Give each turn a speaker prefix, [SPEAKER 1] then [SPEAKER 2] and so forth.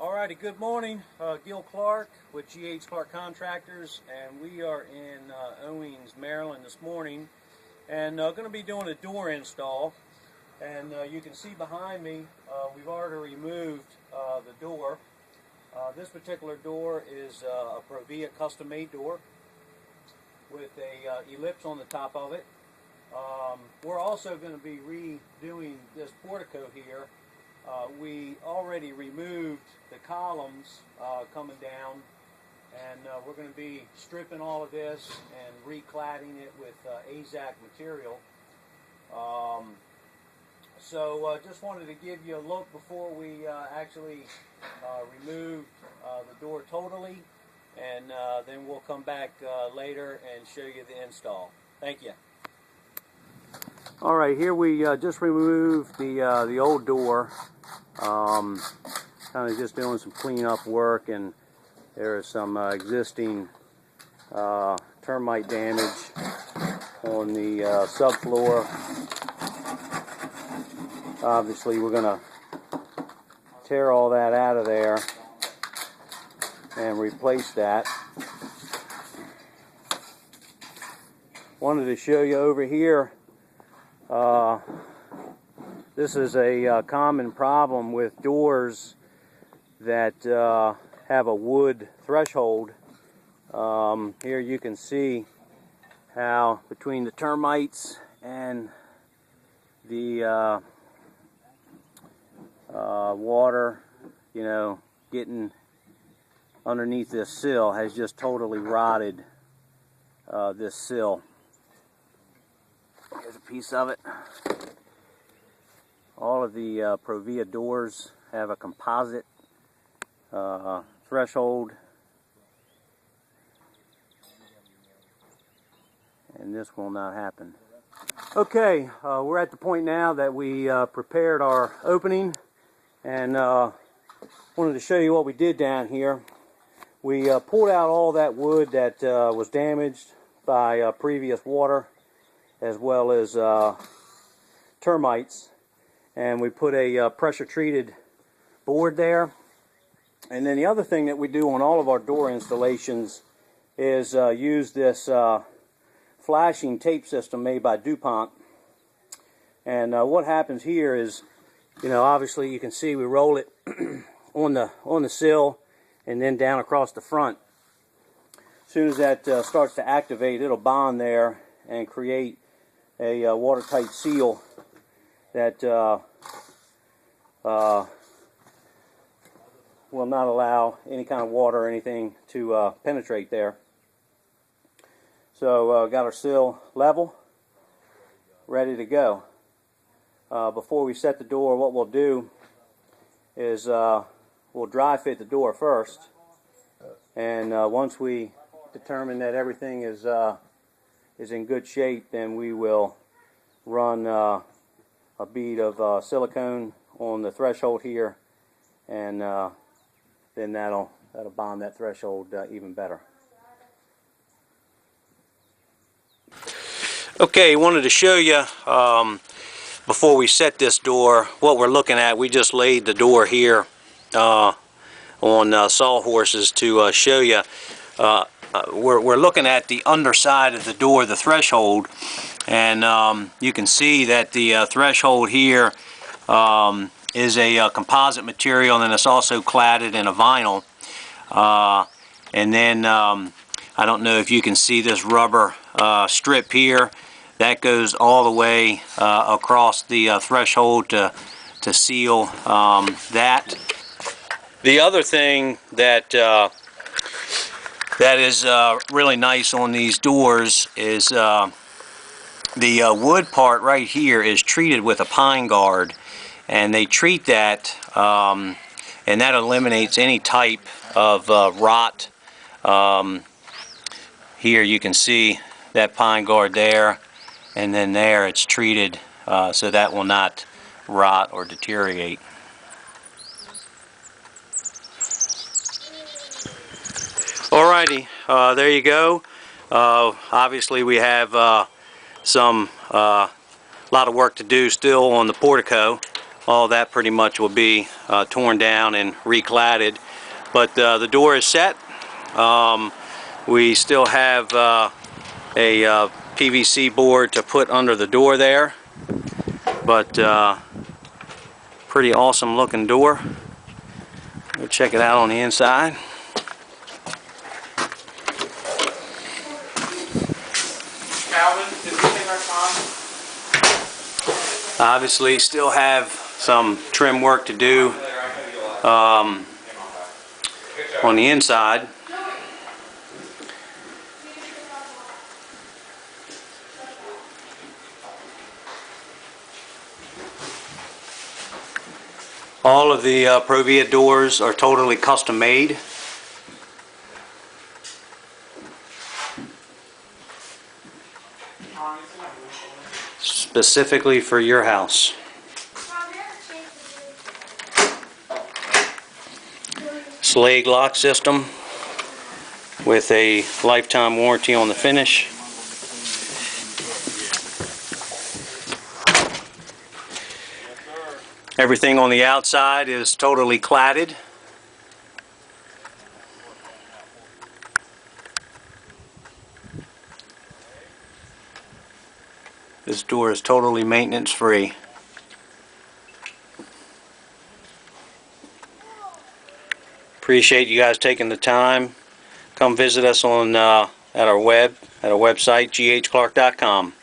[SPEAKER 1] Alrighty, good morning. Gil Clark with GH Clark Contractors, and we are in Owings, Maryland this morning, and going to be doing a door install. And you can see behind me, we've already removed the door. This particular door is a Provia custom-made door with a ellipse on the top of it. We're also going to be redoing this portico here. We already removed the columns coming down, and we're going to be stripping all of this and recladding it with AZAC material. So just wanted to give you a look before we actually remove the door totally, and then we'll come back later and show you the install. Thank you. All right, here we just removed the old door. Kind of just doing some cleanup work, and there is some existing termite damage on the subfloor. Obviously, we're going to tear all that out of there and replace that. Wanted to show you over here. This is a common problem with doors that have a wood threshold. Here you can see how between the termites and the water, getting underneath this sill has just totally rotted this sill. Here's a piece of it. All of the Provia doors have a composite threshold, and this will not happen. Okay, we're at the point now that we prepared our opening, and wanted to show you what we did down here. We pulled out all that wood that was damaged by previous water, as well as termites, and we put a pressure treated board there. And then the other thing that we do on all of our door installations is use this flashing tape system made by DuPont. And what happens here is, obviously you can see we roll it on the sill and then down across the front. As soon as that starts to activate, it'll bond there and create a watertight seal that will not allow any kind of water or anything to penetrate there. So got our sill level, ready to go. Before we set the door, what we'll do is we'll dry fit the door first, and once we determine that everything is in good shape, then we will run a bead of silicone on the threshold here, and then that'll bond that threshold even better. Okay, wanted to show you before we set this door what we're looking at. We just laid the door here on sawhorses to show you. We're looking at the underside of the door, the threshold, and you can see that the threshold here is a composite material, and it's also cladded in a vinyl. And then I don't know if you can see this rubber strip here that goes all the way across the threshold to seal that. The other thing that is really nice on these doors is the wood part right here is treated with a pine guard, and they treat that and that eliminates any type of rot. Here you can see that pine guard there, and then there it's treated so that will not rot or deteriorate. Alrighty, there you go. Obviously we have a lot of work to do still on the portico. all that pretty much will be torn down and recladded. But the door is set. We still have a PVC board to put under the door there, but pretty awesome looking door. Go check it out on the inside. Obviously still have some trim work to do on the inside. All of the Provia doors are totally custom made. Specifically for your house. Slag lock system with a lifetime warranty on the finish. Everything on the outside is totally cladded. This door is totally maintenance free. Appreciate you guys taking the time. Come visit us on at our website, ghclark.com.